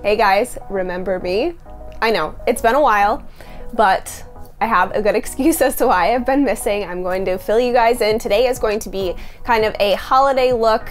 Hey guys, remember me? I know, it's been a while, but I have a good excuse as to why I've been missing. I'm going to fill you guys in. Today is going to be kind of a holiday look,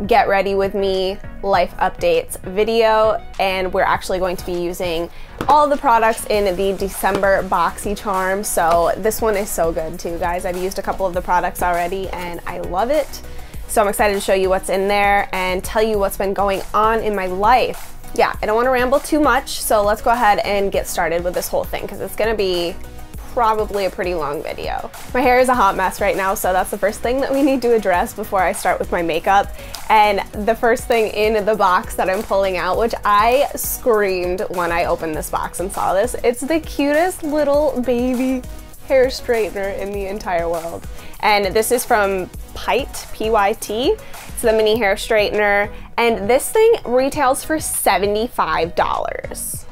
get ready with me, life updates video, and we're actually going to be using all the products in the December Boxycharm. So this one is so good too, guys. I've used a couple of the products already and I love it. So I'm excited to show you what's in there and tell you what's been going on in my life. Yeah, I don't want to ramble too much, so let's go ahead and get started with this whole thing because it's gonna be probably a pretty long video. My hair is a hot mess right now, so that's the first thing that we need to address before I start with my makeup. And the first thing in the box that I'm pulling out, which I screamed when I opened this box and saw this, it's the cutest little baby hair straightener in the entire world. And this is from Pyt, P-Y-T. It's the mini hair straightener, and this thing retails for $75.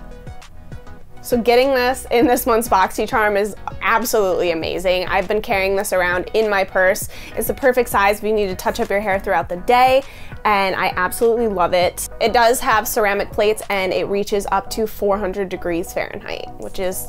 So getting this in this month's Boxycharm is absolutely amazing. I've been carrying this around in my purse. It's the perfect size if you need to touch up your hair throughout the day, and I absolutely love it. It does have ceramic plates and it reaches up to 400 degrees Fahrenheit, which is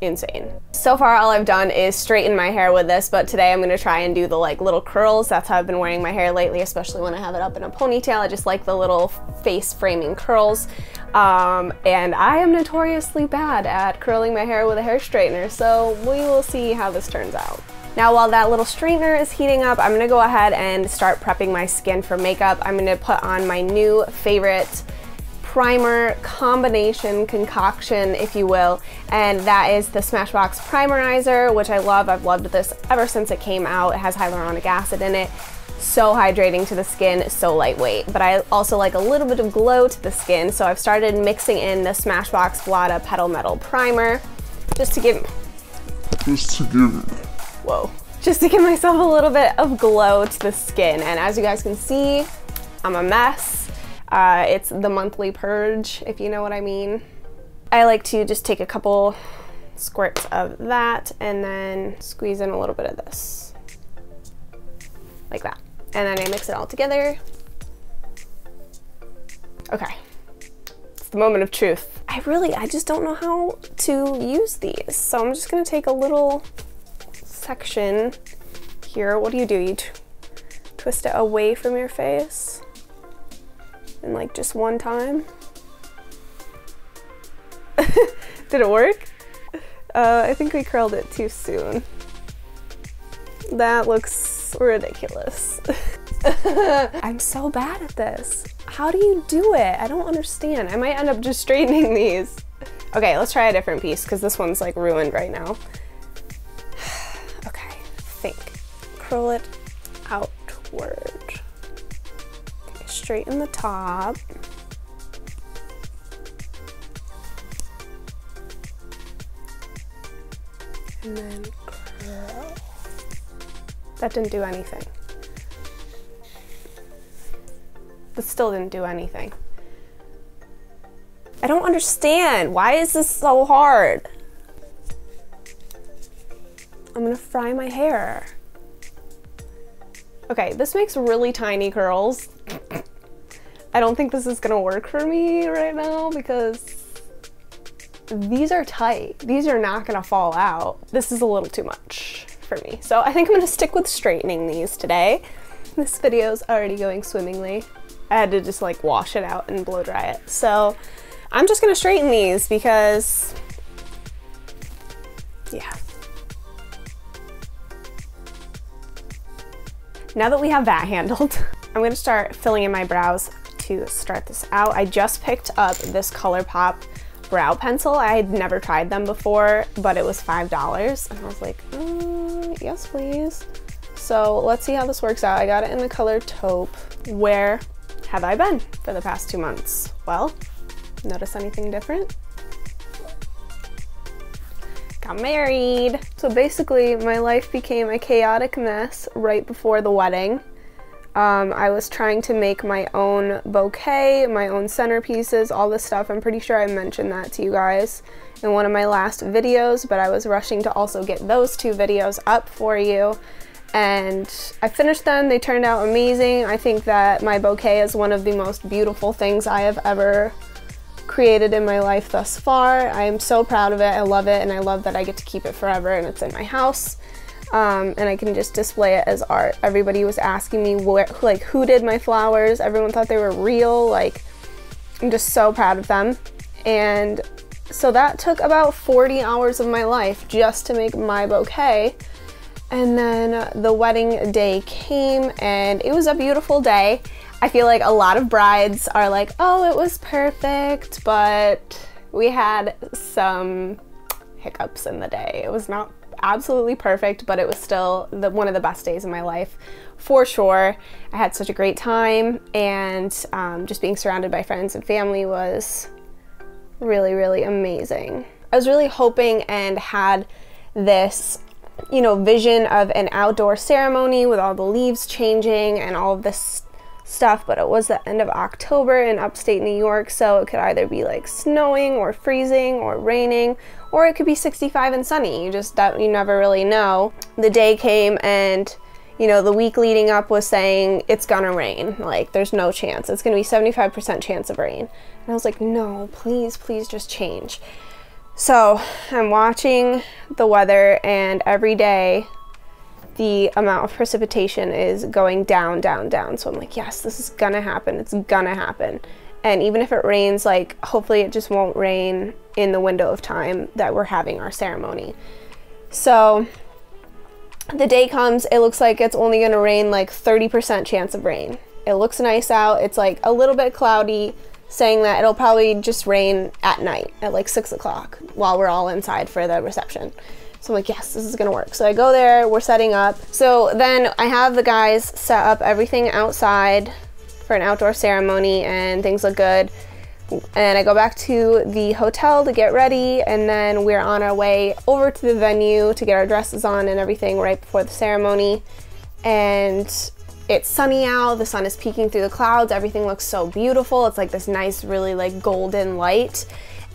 insane. So far all I've done is straighten my hair with this, but today I'm gonna try and do the like little curls. That's how I've been wearing my hair lately, especially when I have it up in a ponytail. I just like the little face framing curls. And I am notoriously bad at curling my hair with a hair straightener, so we will see how this turns out. Now while that little straightener is heating up, I'm gonna go ahead and start prepping my skin for makeup. I'm gonna put on my new favorite primer combination concoction, if you will, and that is the Smashbox Primerizer, which I love. I've loved this ever since it came out. It has hyaluronic acid in it. So hydrating to the skin, so lightweight, but I also like a little bit of glow to the skin, so I've started mixing in the Smashbox Vlada Petal Metal Primer just to give myself a little bit of glow to the skin. And as you guys can see, I'm a mess. It's the monthly purge, if you know what I mean. I like to just take a couple squirts of that and then squeeze in a little bit of this, like that. And then I mix it all together. Okay, it's the moment of truth. I just don't know how to use these. So I'm just gonna take a little section here. What do? You twist it away from your face. And like just one time. Did it work? I think we curled it too soon. That looks ridiculous. I'm so bad at this. How do you do it? I don't understand. I might end up just straightening these. Okay, let's try a different piece because this one's like ruined right now. Okay, curl it outward. Straighten the top. And then curl. That didn't do anything. That still didn't do anything. I don't understand. Why is this so hard? I'm gonna fry my hair. Okay, this makes really tiny curls. I don't think this is gonna work for me right now because these are tight. These are not gonna fall out. This is a little too much for me. So I think I'm gonna stick with straightening these today. This video's already going swimmingly. I had to just like wash it out and blow dry it. So I'm just gonna straighten these because, yeah. Now that we have that handled, I'm gonna start filling in my brows to start this out. I just picked up this ColourPop brow pencil. I had never tried them before, but it was $5. And I was like, yes, please. So let's see how this works out. I got it in the color taupe. Where have I been for the past 2 months? Well, notice anything different? Got married. So basically my life became a chaotic mess right before the wedding. I was trying to make my own bouquet, my own centerpieces, all this stuff. I'm pretty sure I mentioned that to you guys in one of my last videos, but I was rushing to also get those 2 videos up for you. And I finished them. They turned out amazing. I think that my bouquet is one of the most beautiful things I have ever created in my life thus far. I am so proud of it. I love it, and I love that I get to keep it forever and it's in my house. And I can just display it as art. Everybody was asking me who did my flowers. Everyone thought they were real. Like, I'm just so proud of them. And so that took about 40 hours of my life just to make my bouquet. And then the wedding day came, and it was a beautiful day. I feel like a lot of brides are like, oh, it was perfect, but we had some hiccups in the day. It was not absolutely perfect, but it was still one of the best days of my life, for sure. I had such a great time, and just being surrounded by friends and family was really, really amazing. I was really hoping and had this, you know, vision of an outdoor ceremony with all the leaves changing and all of this stuff, but it was the end of October in upstate New York, so it could either be like snowing or freezing or raining, or it could be 65 and sunny. You never really know. The day came, and you know, the week leading up was saying it's gonna rain, like there's no chance, it's gonna be 75% chance of rain, and I was like, no, please just change. So I'm watching the weather, and every day the amount of precipitation is going down, down, down. So I'm like, yes, this is gonna happen. It's gonna happen. And even if it rains, like, hopefully it just won't rain in the window of time that we're having our ceremony. So the day comes, it looks like it's only gonna rain like 30% chance of rain. It looks nice out. It's like a little bit cloudy, saying that it'll probably just rain at night at like 6 o'clock while we're all inside for the reception. So I'm like, yes, this is gonna work. So I go there, we're setting up. So then I have the guys set up everything outside for an outdoor ceremony, and things look good. And I go back to the hotel to get ready, and then we're on our way over to the venue to get our dresses on and everything right before the ceremony. And it's sunny out, the sun is peeking through the clouds, everything looks so beautiful. It's like this nice, really like golden light.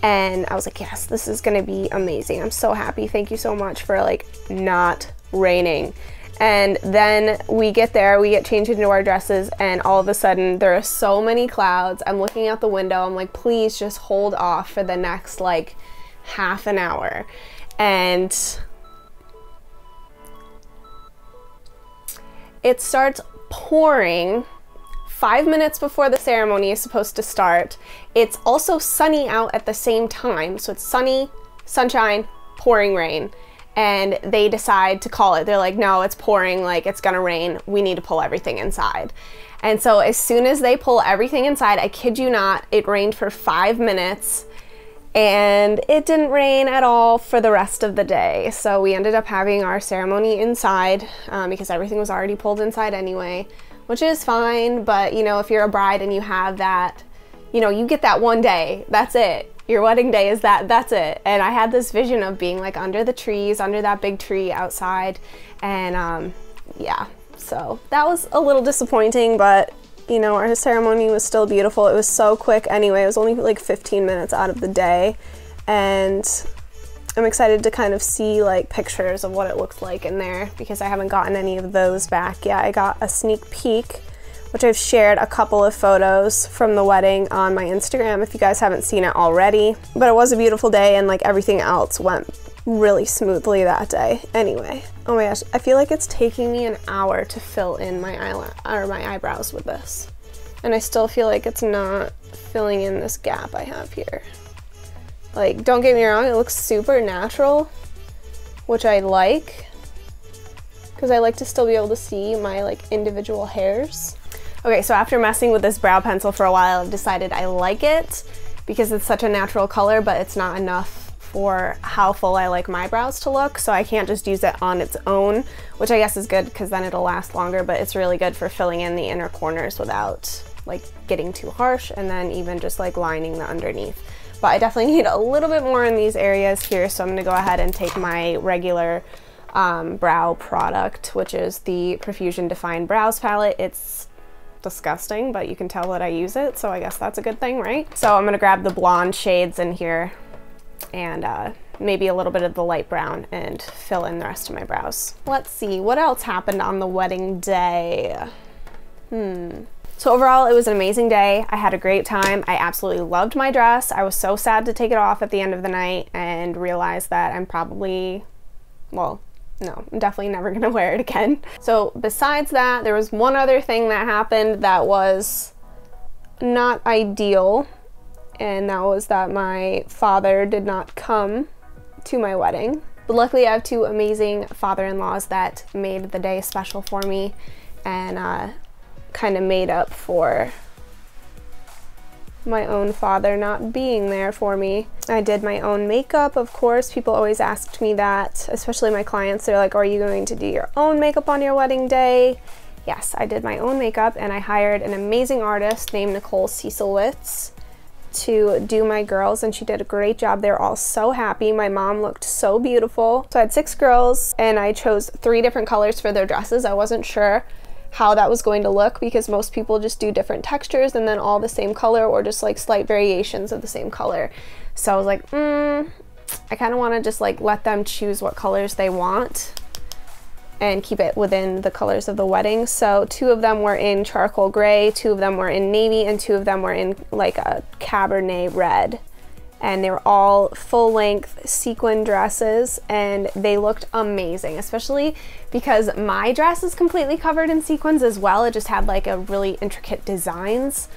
And I was like, yes, this is gonna be amazing. I'm so happy. Thank you so much for like not raining. And then we get there, we get changed into our dresses, and all of a sudden there are so many clouds. I'm looking out the window, I'm like, please just hold off for the next like half an hour. And it starts pouring 5 minutes before the ceremony is supposed to start. It's also sunny out at the same time. So it's sunny, sunshine, pouring rain. And they decide to call it. They're like, no, it's pouring, like it's gonna rain. We need to pull everything inside. And so as soon as they pull everything inside, I kid you not, it rained for 5 minutes, and it didn't rain at all for the rest of the day. So we ended up having our ceremony inside because everything was already pulled inside anyway, which is fine. But you know, if you're a bride and you have that, you know, you get that one day, that's it. Your wedding day is that's it. And I had this vision of being like under the trees, under that big tree outside. And yeah, so that was a little disappointing, but you know, our ceremony was still beautiful. It was so quick anyway. It was only like 15 minutes out of the day. And I'm excited to kind of see like pictures of what it looked like in there, because I haven't gotten any of those back yet. I got a sneak peek, which I've shared a couple of photos from the wedding on my Instagram if you guys haven't seen it already. But it was a beautiful day, and like everything else went really smoothly that day. Anyway, oh my gosh, I feel like it's taking me an hour to fill in my eyebrows with this. And I still feel like it's not filling in this gap I have here. Like, don't get me wrong, it looks super natural, which I like, because I like to still be able to see my like individual hairs. Okay, so after messing with this brow pencil for a while, I've decided I like it because it's such a natural color, but it's not enough for how full I like my brows to look, so I can't just use it on its own, which I guess is good because then it'll last longer, but it's really good for filling in the inner corners without like getting too harsh, and then even just like lining the underneath. But I definitely need a little bit more in these areas here, so I'm gonna go ahead and take my regular brow product, which is the Profusion Defined Brows Palette. It's disgusting, but you can tell that I use it, so I guess that's a good thing, right? So I'm gonna grab the blonde shades in here and maybe a little bit of the light brown and fill in the rest of my brows. Let's see, what else happened on the wedding day? So overall, it was an amazing day. I had a great time. I absolutely loved my dress. I was so sad to take it off at the end of the night and realize that I'm probably, well, no, I'm definitely never gonna wear it again. So besides that, there was one other thing that happened that was not ideal, and that was that my father did not come to my wedding. But luckily I have two amazing father-in-laws that made the day special for me and kind of made up for my own father not being there for me. I did my own makeup, of course. People always asked me that, especially my clients. They're like, are you going to do your own makeup on your wedding day? Yes, I did my own makeup, and I hired an amazing artist named Nicole Cecilwitz to do my girls, and she did a great job. They're all so happy. My mom looked so beautiful. So I had 6 girls, and I chose 3 different colors for their dresses. I wasn't sure how that was going to look because most people just do different textures and then all the same color, or just like slight variations of the same color. So I was like, I kind of want to just like let them choose what colors they want and keep it within the colors of the wedding. So 2 of them were in charcoal gray, 2 of them were in navy, and 2 of them were in like a Cabernet red. And they were all full-length sequin dresses, and they looked amazing, especially because my dress is completely covered in sequins as well. It just had like a really intricate designs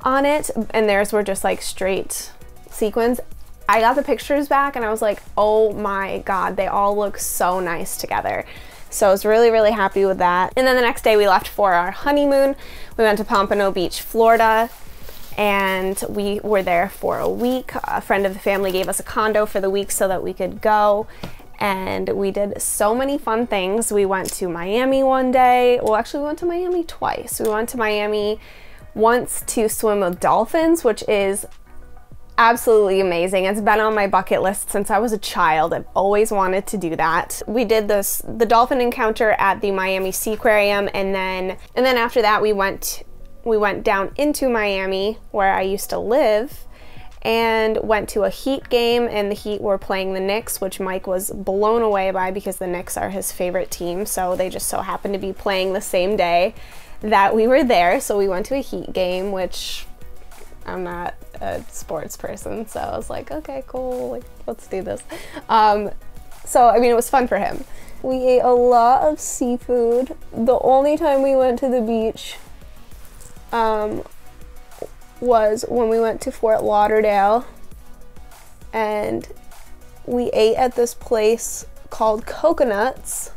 on it, and theirs were just like straight sequins. I got the pictures back and I was like, oh my god, they all look so nice together. So I was really, really happy with that. And then the next day we left for our honeymoon. We went to Pompano Beach, Florida, and we were there for a week. A friend of the family gave us a condo for the week so that we could go, and we did so many fun things. We went to Miami one day. Well, actually we went to Miami twice. We went to Miami once to swim with dolphins, which is absolutely amazing. It's been on my bucket list since I was a child. I've always wanted to do that. We did the dolphin encounter at the Miami Seaquarium, and then after that we went down into Miami, where I used to live, and went to a Heat game, and the Heat were playing the Knicks, which Mike was blown away by because the Knicks are his favorite team, so they just so happened to be playing the same day that we were there. So we went to a Heat game, which I'm not a sports person, so I was like, okay, cool, like, let's do this. So I mean, it was fun for him. We ate a lot of seafood. The only time we went to the beach was when we went to Fort Lauderdale, and we ate at this place called Coconuts.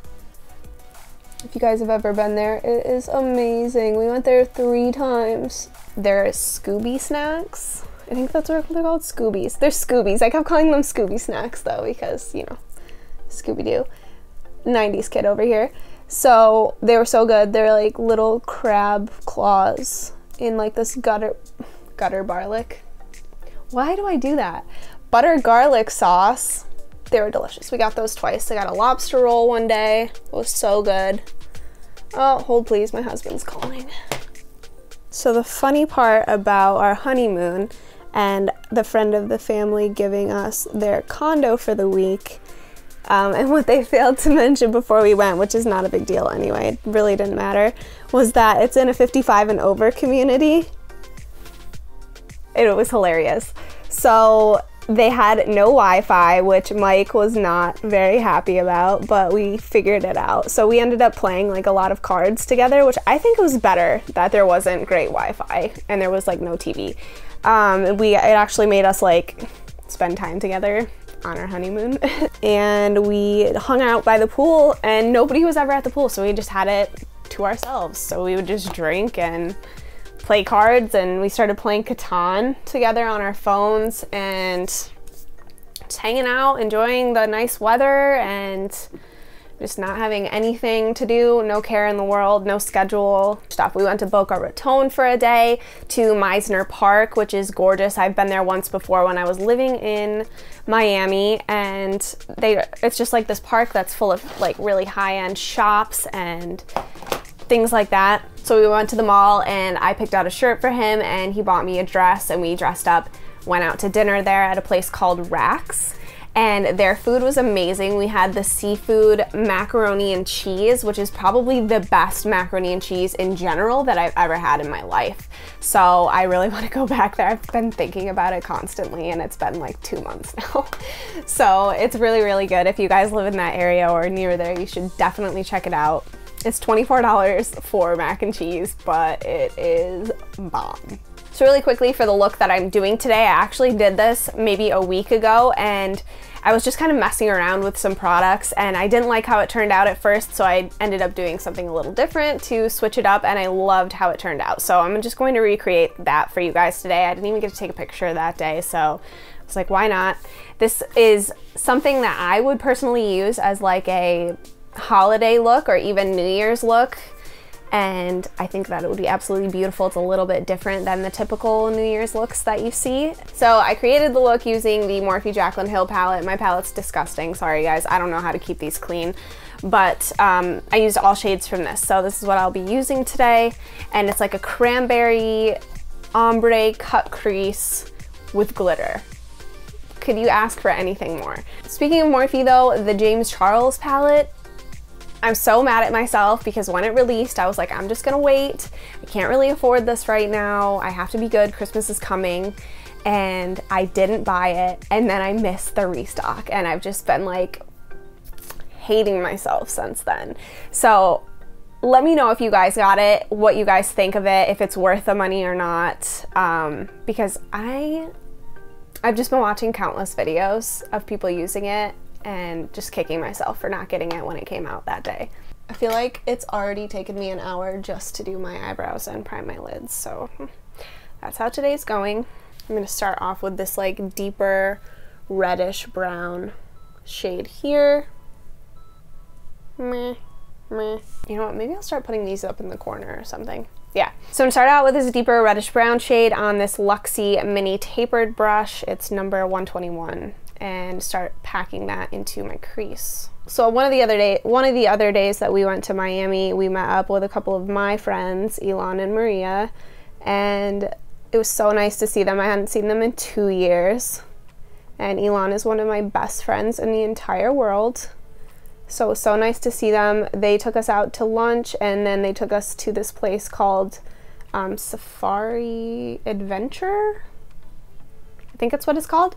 If you guys have ever been there, it is amazing. We went there 3 times. They're Scooby snacks. I think that's what they're called, Scoobies. They're Scoobies. I kept calling them Scooby snacks though because, you know, Scooby-Doo. 90s kid over here. So they were so good. They're like little crab claws in like this gutter garlic. Why do I do that? Butter garlic sauce. They were delicious. We got those twice. I got a lobster roll one day. It was so good. Oh, hold please, my husband's calling. So the funny part about our honeymoon and the friend of the family giving us their condo for the week, and what they failed to mention before we went, which is not a big deal anyway, it really didn't matter, was that it's in a 55 and over community. It was hilarious. So they had no Wi-Fi, which Mike was not very happy about, but we figured it out. So we ended up playing like a lot of cards together, which I think was better that there wasn't great Wi-Fi and there was like no TV. It actually made us like spend time together on our honeymoon. And we hung out by the pool, and nobody was ever at the pool, so we just had it to ourselves. So we would just drink and play cards, and we started playing Catan together on our phones and just hanging out, enjoying the nice weather and just not having anything to do, no care in the world, no schedule stuff. We went to Boca Raton for a day, to Meisner Park, which is gorgeous. I've been there once before when I was living in Miami, and it's just like this park that's full of like really high-end shops and things like that. So we went to the mall and I picked out a shirt for him, and he bought me a dress, and we dressed up, went out to dinner there at a place called Rax. and their food was amazing. We had the seafood macaroni and cheese, which is probably the best macaroni and cheese in general that I've ever had in my life. So I really want to go back there. I've been thinking about it constantly, and it's been like 2 months now. So it's really, really good. If you guys live in that area or near there, you should definitely check it out. It's $24 for mac and cheese, but it is bomb. So really quickly for the look that I'm doing today, I actually did this maybe a week ago, and I was just kind of messing around with some products, and I didn't like how it turned out at first, so I ended up doing something a little different to switch it up, and I loved how it turned out. So I'm just going to recreate that for you guys today. I didn't even get to take a picture that day, so I was like, why not? This is something that I would personally use as like a holiday look or even New Year's look, and I think that it would be absolutely beautiful. It's a little bit different than the typical New Year's looks that you see. So I created the look using the Morphe Jaclyn Hill palette. My palette's disgusting, sorry guys, I don't know how to keep these clean, but I used all shades from this. So this is what I'll be using today, and it's like a cranberry ombre cut crease with glitter. Could you ask for anything more? Speaking of Morphe though, the James Charles palette, I'm so mad at myself because when it released, I was like, I'm just gonna wait. I can't really afford this right now. I have to be good, Christmas is coming. And I didn't buy it, and then I missed the restock, and I've just been like hating myself since then. So let me know if you guys got it, what you guys think of it, if it's worth the money or not, because I've just been watching countless videos of people using it and just kicking myself for not getting it when it came out that day. I feel like it's already taken me an hour just to do my eyebrows and prime my lids, so that's how today's going. I'm gonna start off with this like deeper reddish brown shade here. Meh, meh. You know what, maybe I'll start putting these up in the corner or something. Yeah, so I'm gonna start out with this deeper reddish brown shade on this Luxie mini tapered brush. It's number 121. And start packing that into my crease. So one of the other days that we went to Miami, we met up with a couple of my friends, Elon and Maria, and it was so nice to see them. I hadn't seen them in 2 years, and Elon is one of my best friends in the entire world. So it was so nice to see them. They took us out to lunch, and then they took us to this place called Safari Adventure. I think that's what it's called.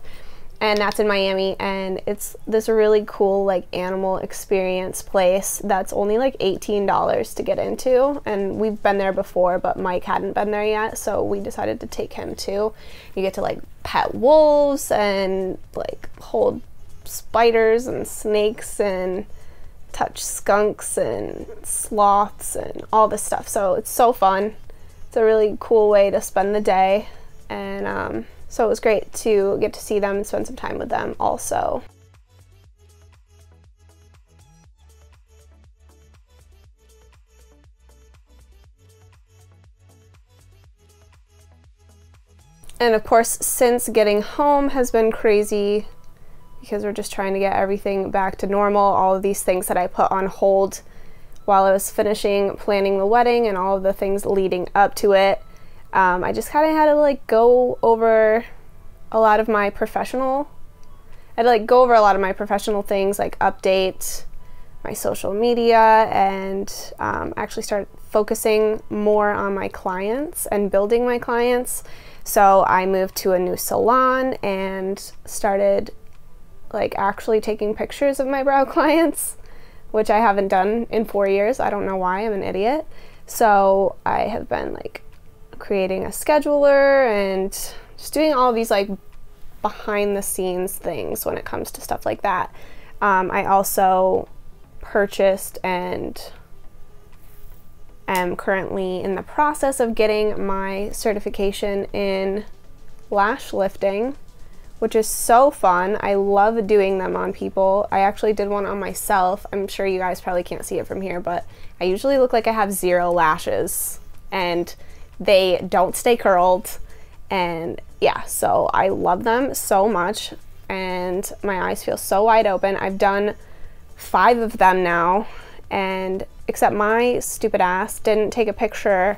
And that's in Miami, and it's this really cool like animal experience place that's only like $18 to get into, and we've been there before, but Mike hadn't been there yet, so we decided to take him too. You get to like pet wolves and like hold spiders and snakes and touch skunks and sloths and all this stuff, so it's so fun. It's a really cool way to spend the day, and so it was great to get to see them and spend some time with them also. And of course, since getting home has been crazy because we're just trying to get everything back to normal. All of these things that I put on hold while I was finishing planning the wedding and all of the things leading up to it. I just kind of had to like go over a lot of my professional things, like update my social media, and actually start focusing more on my clients and building my clients. So I moved to a new salon and started like actually taking pictures of my brow clients, which I haven't done in 4 years. I don't know why, I'm an idiot. So I have been like creating a scheduler and just doing all these like behind the scenes things when it comes to stuff like that. I also purchased and am currently in the process of getting my certification in lash lifting, which is so fun. I love doing them on people. I actually did one on myself. I'm sure you guys probably can't see it from here, but I usually look like I have 0 lashes, and they don't stay curled, and yeah, so I love them so much, and my eyes feel so wide open. I've done 5 of them now, and except my stupid ass didn't take a picture,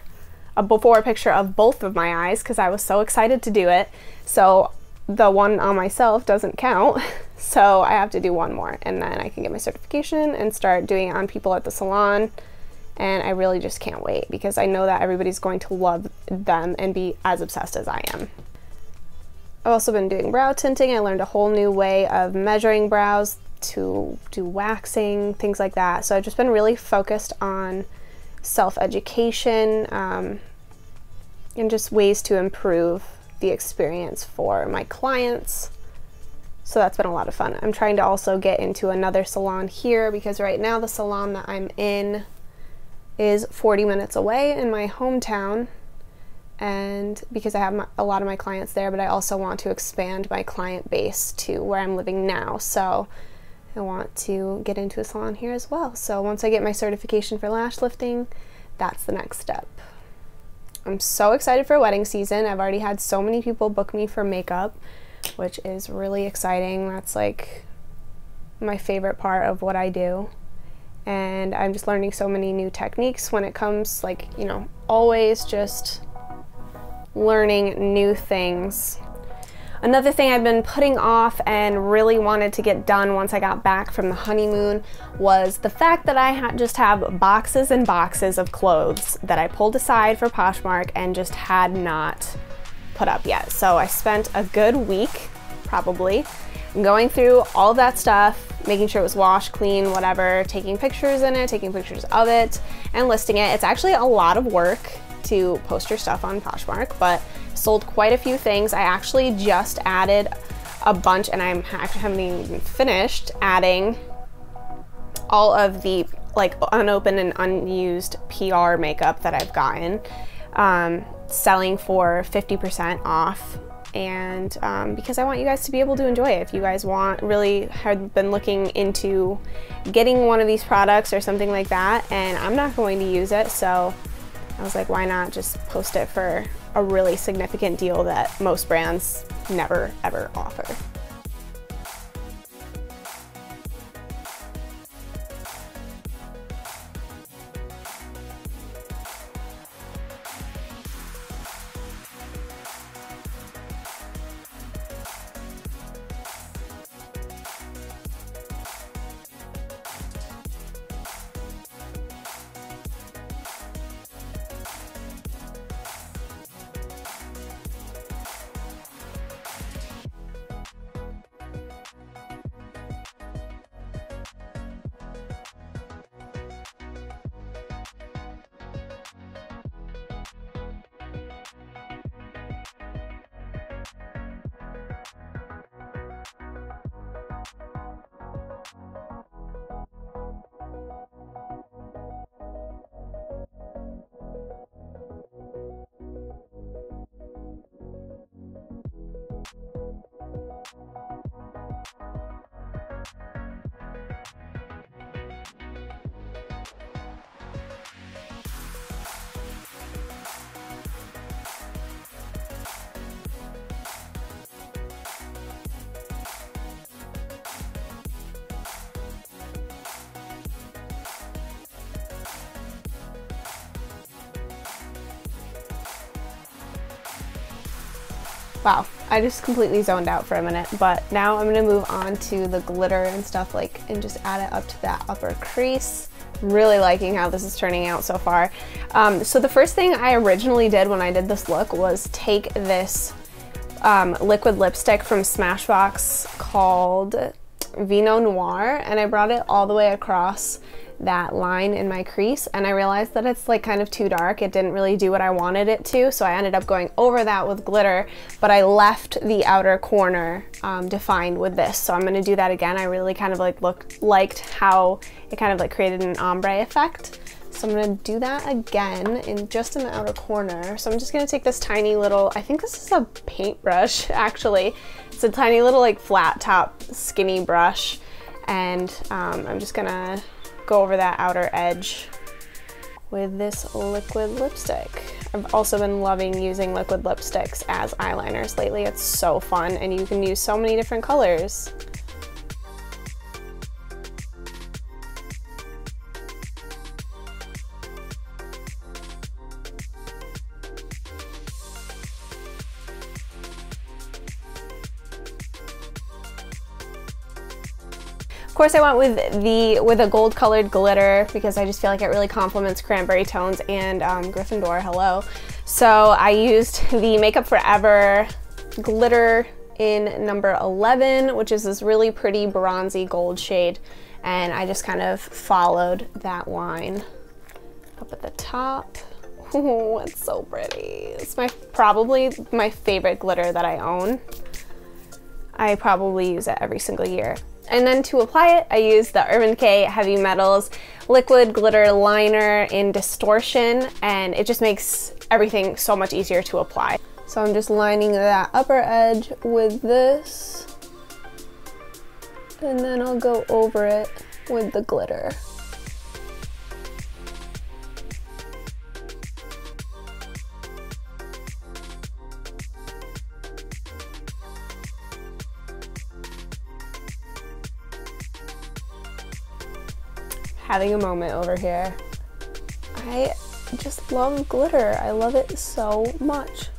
a before picture of both of my eyes, because I was so excited to do it. So the one on myself doesn't count. So I have to do one more, and then I can get my certification and start doing it on people at the salon. And I really just can't wait, because I know that everybody's going to love them and be as obsessed as I am. I've also been doing brow tinting. I learned a whole new way of measuring brows to do waxing, things like that. So I've just been really focused on self-education and just ways to improve the experience for my clients. So that's been a lot of fun. I'm trying to also get into another salon here, because right now the salon that I'm in is 40 minutes away in my hometown, and because I have a lot of my clients there, but I also want to expand my client base to where I'm living now. So I want to get into a salon here as well. So once I get my certification for lash lifting, that's the next step. I'm so excited for wedding season. I've already had so many people book me for makeup, which is really exciting. That's like my favorite part of what I do. And I'm just learning so many new techniques when it comes, like, you know, always just learning new things. Another thing I've been putting off and really wanted to get done once I got back from the honeymoon was the fact that I just have boxes and boxes of clothes that I pulled aside for Poshmark and just had not put up yet. So I spent a good week, probably, going through all that stuff, making sure it was washed, clean, whatever, taking pictures in it, taking pictures of it, and listing it. It's actually a lot of work to post your stuff on Poshmark, but sold quite a few things. I actually just added a bunch, and I haven't even finished adding all of the like unopened and unused PR makeup that I've gotten, selling for 50% off. And because I want you guys to be able to enjoy it. If you guys really have been looking into getting one of these products or something like that, and I'm not going to use it, so I was like, why not just post it for a really significant deal that most brands never ever offer. Wow, I just completely zoned out for a minute, but now I'm gonna move on to the glitter and stuff, like, and just add it up to that upper crease. Really liking how this is turning out so far. So the first thing I originally did when I did this look was take this liquid lipstick from Smashbox called Vino Noir, and I brought it all the way across that line in my crease, and I realized that it's like kind of too dark. It didn't really do what I wanted it to, so I ended up going over that with glitter, but I left the outer corner defined with this. So I'm gonna do that again. I really kind of like liked how it kind of like created an ombre effect. So I'm gonna do that again just in the outer corner. So I'm just gonna take this tiny little, I think this is a paintbrush actually. It's a tiny little like flat top skinny brush, and I'm just gonna go over that outer edge with this liquid lipstick. I've also been loving using liquid lipsticks as eyeliners lately. It's so fun, and you can use so many different colors. course, I went with a gold colored glitter because I just feel like it really complements cranberry tones and Gryffindor, hello. So I used the Makeup Forever glitter in number 11, which is this really pretty bronzy gold shade. And I just kind of followed that line up at the top. Oh, it's so pretty. It's probably my favorite glitter that I own. I probably use it every single year. And then to apply it, I use the Urban Decay Heavy Metals Liquid Glitter Liner in Distortion, and it just makes everything so much easier to apply. So I'm just lining that upper edge with this, and then I'll go over it with the glitter. Having a moment over here. I just love glitter. I love it so much.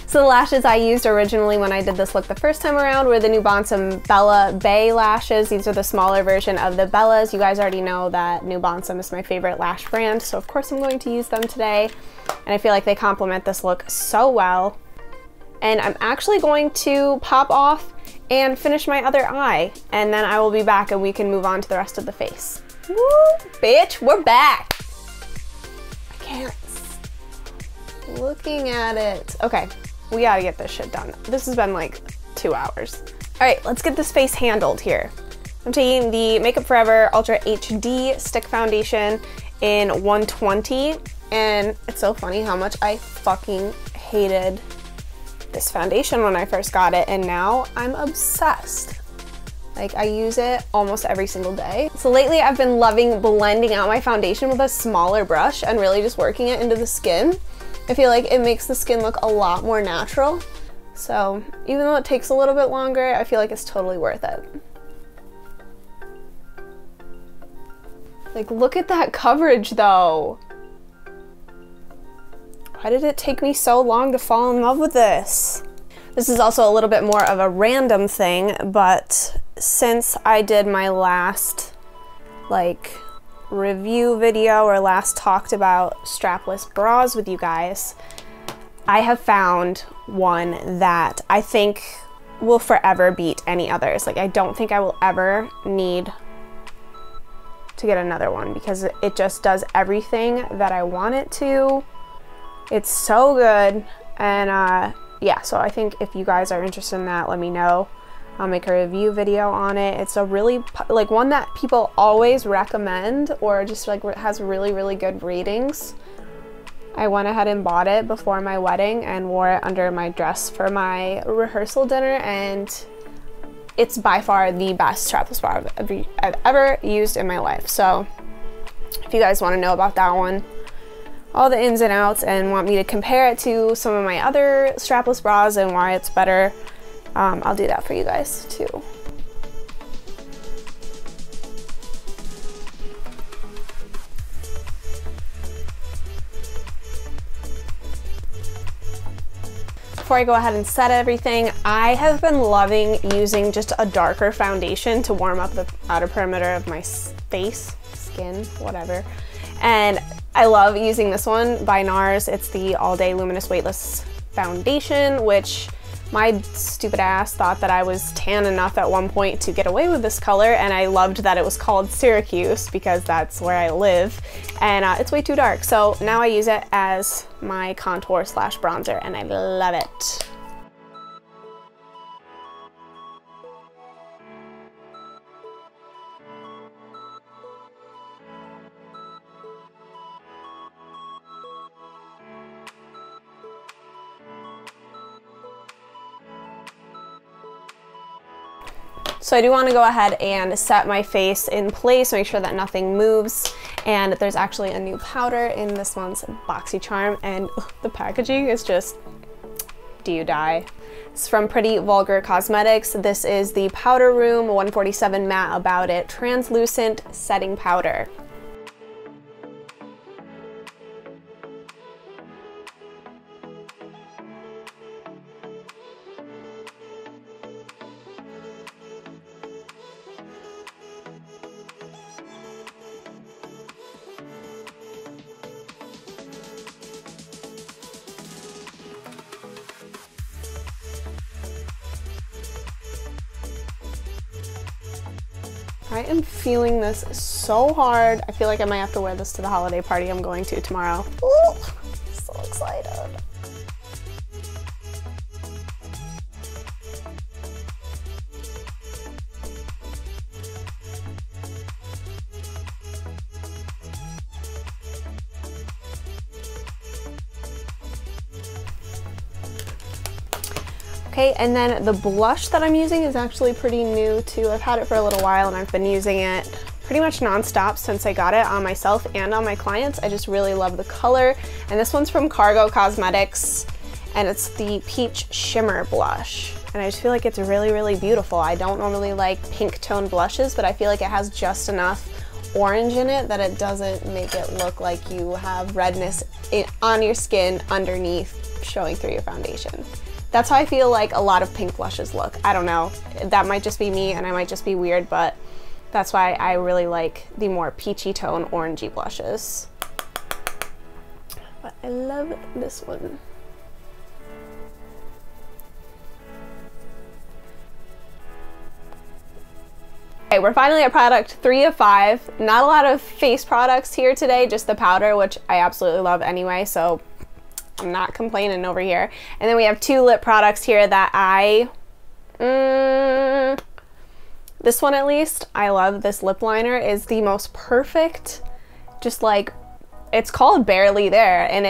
So the lashes I used originally when I did this look the first time around were the New Bonsum Bella Bae Lashes. These are the smaller version of the Bellas. You guys already know that New Bonsum is my favorite lash brand, so of course I'm going to use them today. And I feel like they complement this look so well. And I'm actually going to pop off and finish my other eye, and then I will be back and we can move on to the rest of the face. Woo, bitch, we're back. I can't stop looking at it. Okay, we gotta get this shit done. This has been like 2 hours. All right, let's get this face handled here. I'm taking the Makeup Forever Ultra HD Stick Foundation in 120, and it's so funny how much I fucking hated this foundation when I first got it, and now I'm obsessed. Like, I use it almost every single day. So lately I've been loving blending out my foundation with a smaller brush and really just working it into the skin. I feel like it makes the skin look a lot more natural. So even though it takes a little bit longer, I feel like it's totally worth it. Like, look at that coverage though. Why did it take me so long to fall in love with this? This is also a little bit more of a random thing, but since I did my last like review video or last talked about strapless bras with you guys, I have found one that I think will forever beat any others. Like, I don't think I will ever need to get another one because it just does everything that I want it to. It's so good, and yeah, so I think if you guys are interested in that, let me know. I'll make a review video on it. It's a really, like, one that people always recommend or just like has really, really good ratings. I went ahead and bought it before my wedding and wore it under my dress for my rehearsal dinner, and it's by far the best strapless bra I've ever used in my life. So if you guys want to know about that one, all the ins and outs, and want me to compare it to some of my other strapless bras and why it's better, I'll do that for you guys too. Before I go ahead and set everything, I have been loving using just a darker foundation to warm up the outer perimeter of my face, skin, whatever. And I love using this one by NARS. It's the All Day Luminous Weightless Foundation, which my stupid ass thought that I was tan enough at one point to get away with this color, and I loved that it was called Syracuse because that's where I live, and it's way too dark. So now I use it as my contour slash bronzer, and I love it. So I do want to go ahead and set my face in place, make sure that nothing moves. And there's actually a new powder in this one's Boxycharm, and the packaging is just, do you die? It's from Pretty Vulgar Cosmetics. This is the Powder Room 147 Matte About It Translucent Setting Powder. I am feeling this so hard. I feel like I might have to wear this to the holiday party I'm going to tomorrow. Ooh, so excited. Okay, and then the blush that I'm using is actually pretty new too. I've had it for a little while and I've been using it pretty much non-stop since I got it on myself and on my clients. I just really love the color. And this one's from Cargo Cosmetics and it's the Peach Shimmer blush. And I just feel like it's really, really beautiful. I don't normally like pink tone blushes, but I feel like it has just enough orange in it that it doesn't make it look like you have redness on your skin underneath showing through your foundation. That's how I feel like a lot of pink blushes look. I don't know, that might just be me and I might just be weird, but that's why I really like the more peachy tone orangey blushes. But I love this one. Okay, we're finally at product 3 of 5. Not a lot of face products here today, just the powder, which I absolutely love anyway, so I'm not complaining over here. And then we have 2 lip products here that this one at least, I love. This lip liner is the most perfect, just like, it's called Barely There, and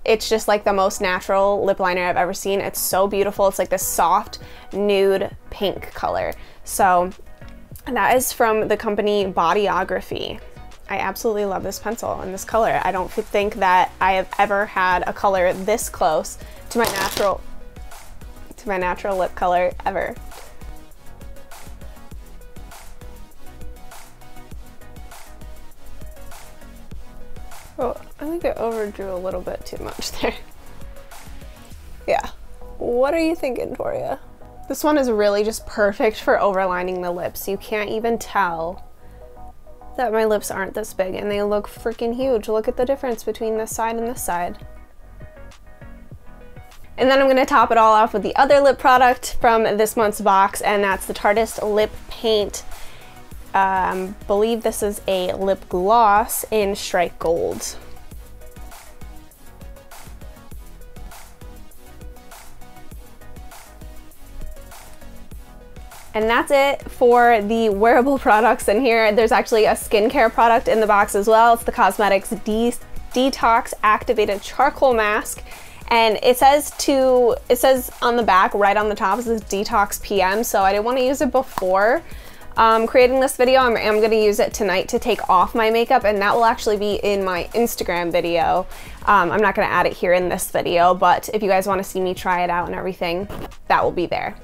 it's just like the most natural lip liner I've ever seen. It's so beautiful. It's like this soft nude pink color. So that is from the company Bodyography. I absolutely love this pencil and this color. I don't think that I have ever had a color this close to my natural lip color ever. Oh, I think I overdrew a little bit too much there. Yeah. What are you thinking, Toria? This one is really just perfect for overlining the lips. You can't even tell that my lips aren't this big and they look freaking huge. Look at the difference between this side and this side. And then I'm gonna top it all off with the other lip product from this month's box, and that's the Tarteist Lip Paint. Believe this is a lip gloss in Strike Gold. And that's it for the wearable products in here. There's actually a skincare product in the box as well. It's the Cosmetics Detox Activated Charcoal Mask. And it says on the back, right on the top, it says Detox PM. So I didn't want to use it before creating this video. I'm going to use it tonight to take off my makeup, and that will actually be in my Instagram video. I'm not going to add it here in this video, but if you guys want to see me try it out and everything, that will be there.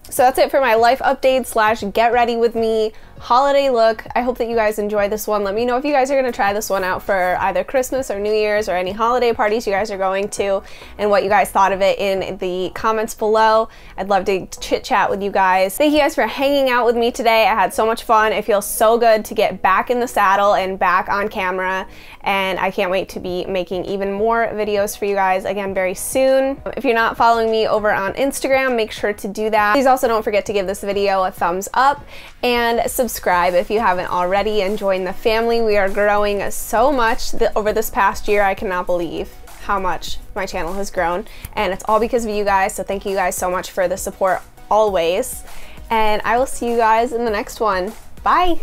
So that's it for my life update slash get ready with me holiday look. I hope that you guys enjoy this one. Let me know if you guys are going to try this one out for either Christmas or New Year's or any holiday parties you guys are going to, and what you guys thought of it in the comments below. I'd love to chit chat with you guys. Thank you guys for hanging out with me today. I had so much fun. It feels so good to get back in the saddle and back on camera, and I can't wait to be making even more videos for you guys again very soon. If you're not following me over on Instagram, make sure to do that. Please also don't forget to give this video a thumbs up and subscribe if you haven't already, and join the family. We are growing so much over this past year. I cannot believe how much my channel has grown, and it's all because of you guys. So thank you guys so much for the support always, and I will see you guys in the next one. Bye.